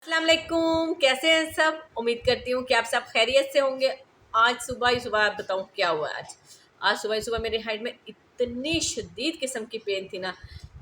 अस्सलाम वालेकुम, कैसे हैं सब। उम्मीद करती हूँ कि आप सब खैरियत से होंगे। आज सुबह ही सुबह आप बताऊँ क्या हुआ। आज सुबह ही सुबह मेरे हेड में इतनी शदीद किस्म की पेन थी ना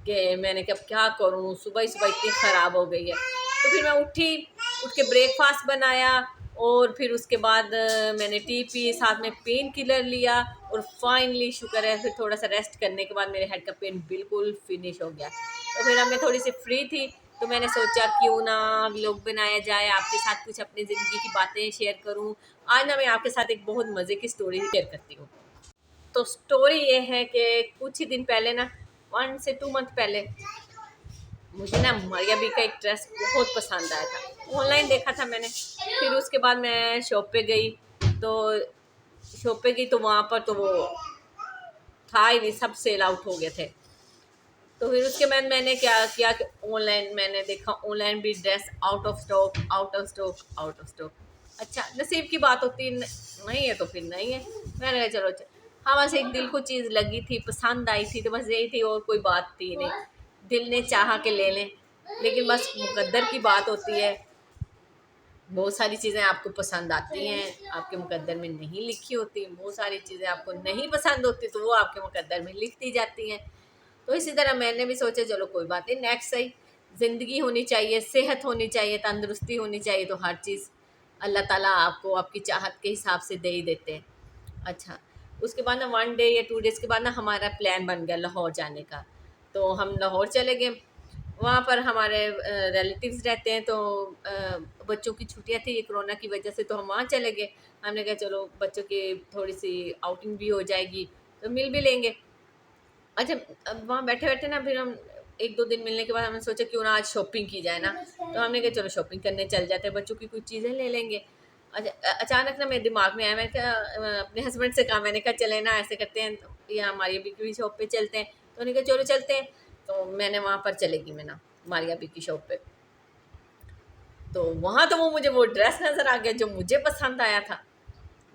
कि मैंने कहा अब क्या करूँ, सुबह ही सुबह इतनी ख़राब हो गई है। तो फिर मैं उठ के ब्रेकफास्ट बनाया और फिर उसके बाद मैंने टी पी, साथ में पेन किलर लिया और फाइनली शुक्र है फिर थोड़ा सा रेस्ट करने के बाद मेरे हेड का पेन बिल्कुल फिनिश हो गया। तो फिर अब मैं थोड़ी सी फ्री थी तो मैंने सोचा क्यों ना व्लॉग बनाया जाए, आपके साथ कुछ अपनी ज़िंदगी की बातें शेयर करूं। आज ना मैं आपके साथ एक बहुत मज़े की स्टोरी शेयर करती हूँ। तो स्टोरी ये है कि कुछ ही दिन पहले ना, 1 से 2 मंथ पहले, मुझे ना मारिया बी का एक ड्रेस बहुत पसंद आया था। ऑनलाइन देखा था मैंने। फिर उसके बाद मैं शॉप पे गई। तो तो वहाँ पर तो वो था ही नहीं, सब सेल आउट हो गए थे। तो फिर उसके बाद मैंने क्या किया कि ऑनलाइन मैंने देखा, ऑनलाइन भी dress out of stock, out of stock, out of stock. अच्छा, नसीब की बात होती नहीं है तो फिर नहीं है। मैंने कहा चलो हाँ, बस एक दिल को चीज़ लगी थी, पसंद आई थी, तो बस यही थी, और कोई बात थी नहीं। दिल ने चाहा के ले लें, लेकिन बस मुकद्दर की बात होती है। बहुत सारी चीज़ें आपको पसंद आती हैं, आपके मुकद्दर में नहीं लिखी होती। बहुत सारी चीज़ें आपको नहीं पसंद होती तो वो आपके मुकद्दर में लिख दी जाती हैं। तो इसी तरह मैंने भी सोचा चलो कोई बात नहीं, नेक्स्ट सही। ज़िंदगी होनी चाहिए, सेहत होनी चाहिए, तंदुरुस्ती होनी चाहिए, तो हर चीज़ अल्लाह ताला आपको आपकी चाहत के हिसाब से दे ही देते हैं। अच्छा, उसके बाद ना 1 डे या 2 डेज़ के बाद ना हमारा प्लान बन गया लाहौर जाने का। तो हम लाहौर चले गए। वहाँ पर हमारे रिलेटिव्स रहते हैं, तो बच्चों की छुट्टियाँ थी ये कोरोना की वजह से, तो हम वहाँ चले गए। हमने कहा चलो बच्चों की थोड़ी सी आउटिंग भी हो जाएगी, तो मिल भी लेंगे। अच्छा, अब वहाँ बैठे-बैठे ना फिर हम 1-2 दिन मिलने के बाद हमने सोचा क्यों ना आज शॉपिंग की जाए ना। तो हमने कहा चलो शॉपिंग करने चल जाते हैं, बच्चों की कुछ चीज़ें ले लेंगे। अच्छा, अचानक ना मेरे दिमाग में आया, मैंने कहा अपने हस्बैंड से कहा, मैंने कहा चले ना ऐसे करते हैं, तो यहाँ मारिया बी की शॉप पे चलते हैं। तो उन्होंने कहा चलो चलते हैं। तो मैंने वहाँ पर चलेगी मैं ना मारिया बी की शॉप पे। तो वहाँ तो मुझे वो ड्रेस नज़र आ गया जो मुझे पसंद आया था।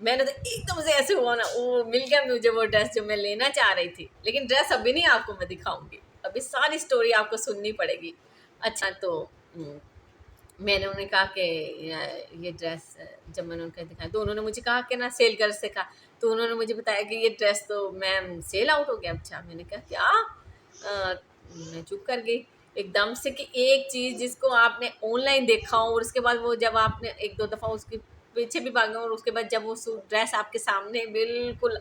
मैंने तो एकदम से ऐसे हुआ ना, वो मिल गया मुझे वो ड्रेस जो मैं लेना चाह रही थी। लेकिन ड्रेस अभी नहीं आपको मैं दिखाऊंगी, अभी सारी स्टोरी आपको सुननी पड़ेगी। अच्छा, तो मैंने उन्हें कहा कि ये ड्रेस, जब मैंने उनको दिखाया तो उन्होंने मुझे कहा कि ना सेल गर्ल से कहा। तो उन्होंने मुझे बताया कि ये ड्रेस तो मैम सेल आउट हो गया। अच्छा, मैंने कहा क्या। मैं चुप कर गई एकदम से कि एक चीज़ जिसको आपने ऑनलाइन देखा हो और उसके बाद वो जब आपने 1-2 दफ़ा उसके पीछे भी भागे और उसके बाद जब वो सूट ड्रेस आपके सामने बिल्कुल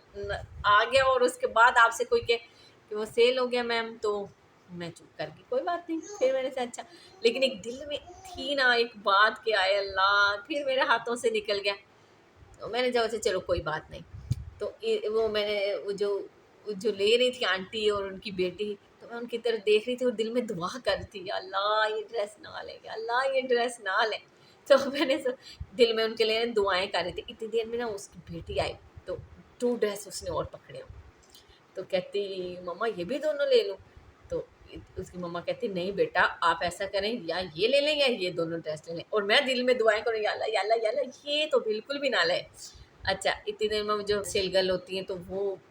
आ गया और उसके बाद आपसे कोई कहे कि वो सेल हो गया मैम, तो मैं चुप कर गई, कोई बात नहीं। फिर मैंने कहा अच्छा, लेकिन एक दिल में थी ना एक बात कि आए अल्लाह, फिर मेरे हाथों से निकल गया। तो मैंने जब से चलो कोई बात नहीं। तो वो मैंने वो जो ले रही थी आंटी और उनकी बेटी, तो मैं उनकी तरफ देख रही थी और दिल में दुआ कर रही थी, अल्लाह ये ड्रेस ना ले, अल्लाह ये ड्रेस ना ले। तो दिल में उनके लिए दुआएं कर रही थी। इतनी देर में ना उसकी बेटी आई, तो 2 ड्रेस उसने और पकड़े। तो कहती मम्मा ये भी दोनों ले लूँ। तो उसकी मम्मा कहती नहीं बेटा, आप ऐसा करें, या ये ले लें या ये दोनों ड्रेस ले लें। और मैं दिल में दुआएं करूँ, या अल्लाह या अल्लाह या अल्लाह ये तो बिल्कुल भी ना ले। अच्छा, इतनी देर में जो सेल गर्ल होती हैं तो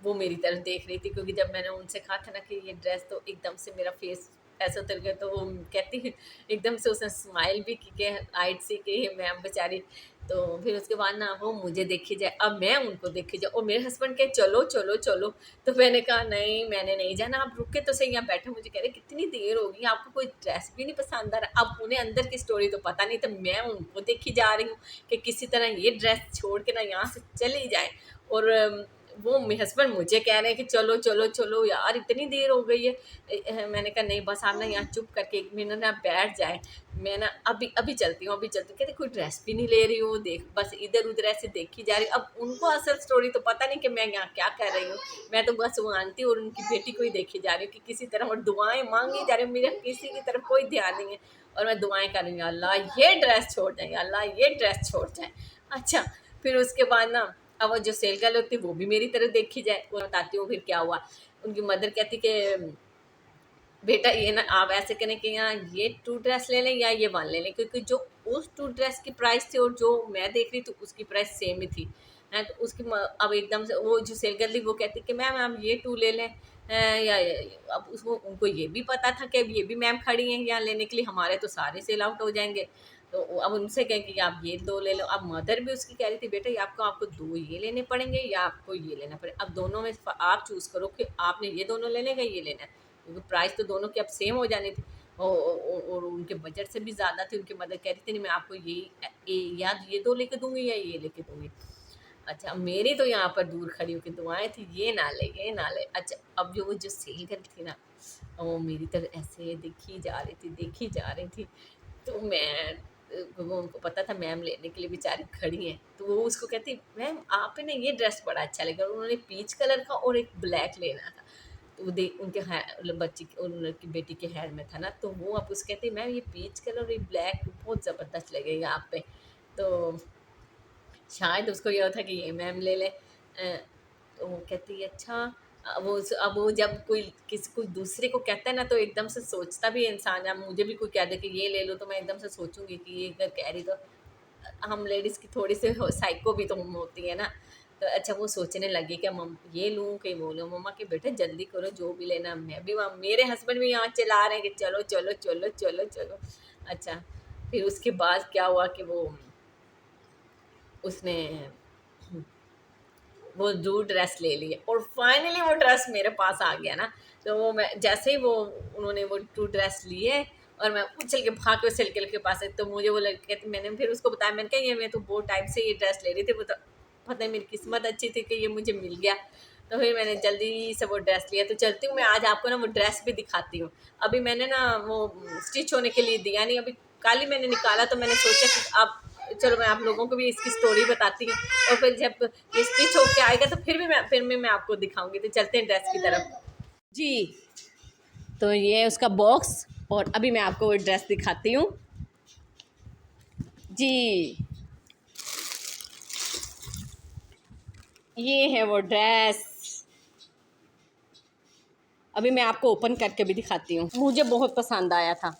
वो मेरी तरफ देख रही थी, क्योंकि जब मैंने उनसे कहा था ना कि ये ड्रेस, तो एकदम से मेरा फेस ऐसा उतर गया। तो वो कहती एकदम से उसने स्माइल भी की के आइट सी कि मैम बेचारी। तो फिर उसके बाद ना वो मुझे देखी जाए, अब मैं उनको देखी जाए, और मेरे हस्बैंड के चलो चलो चलो। तो मैंने कहा नहीं, मैंने नहीं जाना, आप रुके तो सही यहाँ बैठे। मुझे कह रहे कितनी देर होगी, आपको कोई ड्रेस भी नहीं पसंद आ रहा। अब उन्हें अंदर की स्टोरी तो पता नहीं, तो मैं उनको देखी जा रही हूँ कि किसी तरह ये ड्रेस छोड़ के ना यहाँ से चली जाए। और वो मेरे हस्बैंड मुझे कह रहे हैं कि चलो चलो चलो यार, इतनी देर हो गई है। मैंने कहा नहीं, बस आप ना यहाँ चुप करके 1 मिनट ना बैठ जाए, मैं ना अभी अभी चलती हूँ, अभी चलती हूँ। कहते कोई ड्रेस भी नहीं ले रही हूँ, देख बस इधर उधर ऐसे देखी जा रही हूँ। अब उनको असल स्टोरी तो पता नहीं कि मैं यहाँ क्या कर रही हूँ। मैं तो बस वो आंटी और उनकी बेटी को ही देखी जा रही हूँ कि किसी तरह, और दुआएं मांगी जा रही हूँ, मेरा किसी की तरफ कोई ध्यान नहीं है। और मैं दुआएं कर रही हूँ, अल्लाह ये ड्रेस छोड़ जाए, अल्लाह ये ड्रेस छोड़ जाए। अच्छा, फिर उसके बाद ना, अब वो जो सेल गर्ल होती है वो भी मेरी तरफ देखी जाए। वो बताती हूँ फिर क्या हुआ। उनकी मदर कहती कि बेटा ये ना आप ऐसे करें कि यहाँ ये 2 ड्रेस ले लें या ये 1 ले लें, क्योंकि जो उस 2 ड्रेस की प्राइस थी और जो मैं देख रही थी उसकी प्राइस सेम ही थी। हैं, तो अब एकदम से वो जो सेल गर्ल थी वो कहती कि मैम आप ये 2 ले लें। अब उसको उनको ये भी पता था कि अब ये भी मैम खड़ी हैं यहाँ लेने के लिए, हमारे तो सारे सेल आउट हो जाएंगे। तो अब उनसे कहें कि आप ये 2 ले लो। अब मदर भी उसकी कह रही थी बेटा ये आपको आपको 2 ये लेने पड़ेंगे या आपको ये लेना पड़ेगा। अब दोनों में आप चूज़ करो कि आपने ये दोनों लेने हैं या ये लेना है, क्योंकि प्राइस तो दोनों की अब सेम हो जानी थी। और उनके बजट से भी ज़्यादा थी। उनकी मदर कह रही थी नहीं मैं आपको या ये 2 लेके दूँगी या ये लेके दूँगी। अच्छा, मेरी तो यहाँ पर दूर खड़ी होके दुआएँ थी, ये ना ले, ये ना ले। अच्छा, अब जो वो जो सेल गर्ल थी ना, वो मेरी तरफ ऐसे देखी जा रही थी, देखी जा रही थी। तो मैं वो उनको पता था मैम लेने के लिए बेचारी खड़ी हैं, तो वो उसको कहती मैम आप पे ना ये ड्रेस बड़ा अच्छा लगेगा। उन्होंने पीच कलर का और एक ब्लैक लेना था। तो वो उनके मतलब बच्ची उनकी बेटी के हेयर में था ना, तो वो अब उसको कहती मैम ये पीच कलर और ये ब्लैक बहुत ज़बरदस्त लगेगा आप पे। तो शायद उसको ये था कि ये मैम ले ले। तो वो कहती है अच्छा। अब वो जब कोई किसी कोई दूसरे को कहता है ना तो एकदम से सोचता भी है इंसान। अब मुझे भी कोई कह दे कि ये ले लो तो मैं एकदम से सोचूंगी कि ये अगर कह रही तो हम लेडीज़ की थोड़ी सी साइको भी तो होती है ना। तो अच्छा वो सोचने लगी कि मम ये लूँ कि वो लूँ। मम्मा के बेटे जल्दी करो जो भी लेना। मैं भी वहाँ मेरे हस्बैंड भी यहाँ चिल्ला रहे हैं कि चलो चलो चलो चलो चलो। अच्छा, फिर उसके बाद क्या हुआ कि वो उसने वो जो ड्रेस ले ली और फाइनली वो ड्रेस मेरे पास आ गया ना। तो वो मैं जैसे ही वो उन्होंने वो 2 ड्रेस लिए और मैं उछल के भाग के उस लड़के के पास आई, तो मुझे वो लड़के कहते मैंने फिर उसको बताया मैंने कहा ये मैं तो बहुत टाइम से ये ड्रेस ले रही थी। वो तो पता नहीं मेरी किस्मत अच्छी थी कि ये मुझे मिल गया। तो फिर मैंने जल्दी से वो ड्रेस लिया। तो चलती हूँ मैं आज आपको ना वो ड्रेस भी दिखाती हूँ। अभी मैंने ना वो स्टिच होने के लिए दिया नहीं, अभी कल ही मैंने निकाला। तो मैंने सोचा कि अब चलो मैं आप लोगों को भी इसकी स्टोरी बताती हूँ और फिर जब ये स्टिच होके आएगा तो फिर मैं आपको दिखाऊंगी। तो चलते हैं ड्रेस की तरफ। जी, तो ये है उसका बॉक्स और अभी मैं आपको वो ड्रेस दिखाती हूँ। जी, ये है वो ड्रेस। अभी मैं आपको ओपन करके भी दिखाती हूँ, मुझे बहुत पसंद आया था।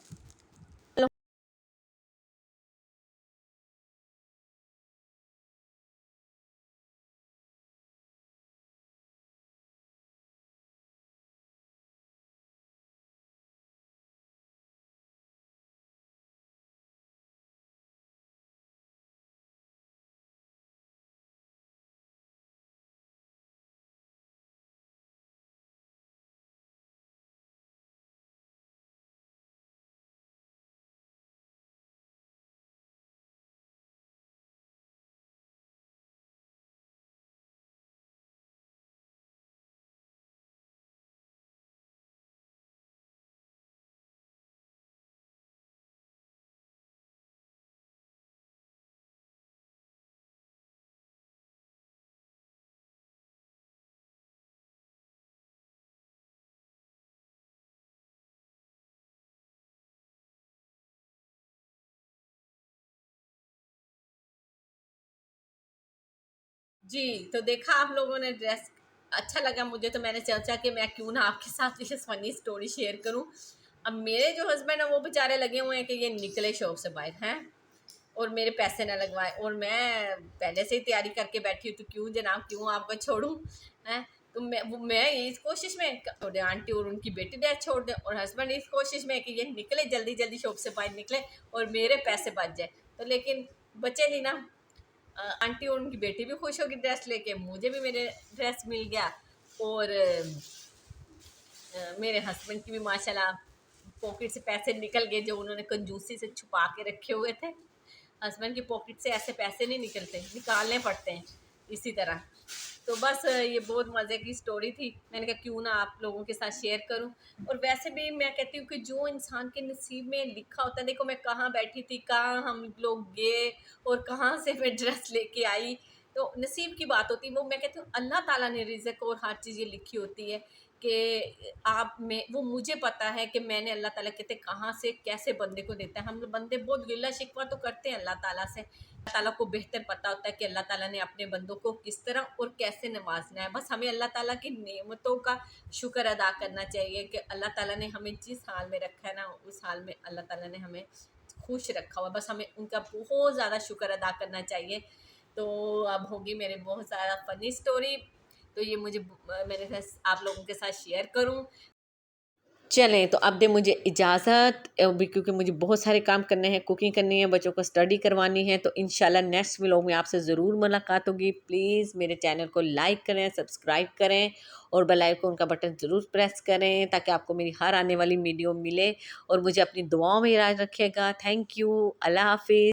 जी, तो देखा आप लोगों ने ड्रेस, अच्छा लगा मुझे। तो मैंने सोचा कि मैं क्यों ना आपके साथ ये फ़नी स्टोरी शेयर करूं। अब मेरे जो हस्बैंड हैं वो बेचारे लगे हुए हैं कि ये निकले शॉप से बाहर हैं और मेरे पैसे ना लगवाए। और मैं पहले से ही तैयारी करके बैठी हूँ तो क्यों जनाब क्यों आपको छोड़ूं हैं। तो मैं इस कोशिश में छोड़ दें आंटी और उनकी बेटी डेथ छोड़ दें और हस्बैंड इस कोशिश में कि ये निकले जल्दी जल्दी शॉप से बाहर निकले और मेरे पैसे बच जाए। तो लेकिन बचे नहीं ना। आंटी और उनकी बेटी भी खुश होगी ड्रेस लेके, मुझे भी मेरे ड्रेस मिल गया। और मेरे हस्बैंड की भी माशाल्लाह पॉकेट से पैसे निकल गए जो उन्होंने कंजूसी से छुपा के रखे हुए थे। हस्बैंड की पॉकेट से ऐसे पैसे नहीं निकलते, निकालने पड़ते हैं इसी तरह। तो बस ये बहुत मज़े की स्टोरी थी। मैंने कहा क्यों ना आप लोगों के साथ शेयर करूं। और वैसे भी मैं कहती हूँ कि जो इंसान के नसीब में लिखा होता है, देखो मैं कहाँ बैठी थी, कहाँ हम लोग गए और कहाँ से मैं ड्रेस लेके आई। तो नसीब की बात होती है। वो मैं कहती हूँ अल्लाह ताला ने रिज़्क और हर चीज़ ये लिखी होती है कि आप में वो मुझे पता है कि मैंने अल्लाह ताला कहते कहाँ से कैसे बंदे को देता है। हम लोग बंदे बहुत गिला शिकवा तो करते हैं अल्लाह ताला से। अल्लाह ताला को बेहतर पता होता है कि अल्लाह ताला ने अपने बंदों को किस तरह और कैसे नवाजना है। बस हमें अल्लाह ताला की नेमतों का शुक्र अदा करना चाहिए कि अल्लाह ताला ने हमें जिस हाल में रखा है ना उस हाल में अल्लाह ताला ने हमें खुश रखा हुआ। बस हमें उनका बहुत ज़्यादा शुक्र अदा करना चाहिए। तो अब होगी मेरे बहुत ज़्यादा फ़नी स्टोरी। तो ये मुझे मैंने आप लोगों के साथ शेयर करूं। चलें तो अब दे मुझे इजाज़त, अभी क्योंकि मुझे बहुत सारे काम करने हैं, कुकिंग करनी है, बच्चों को स्टडी करवानी है। तो इंशाल्लाह नेक्स्ट व्लॉग में आपसे ज़रूर मुलाकात होगी। प्लीज़ मेरे चैनल को लाइक करें, सब्सक्राइब करें और बेल आइकन का बटन ज़रूर प्रेस करें ताकि आपको मेरी हर आने वाली वीडियो मिले। और मुझे अपनी दुआओं में याद रखिएगा। Thank you. अल्लाह हाफिज़।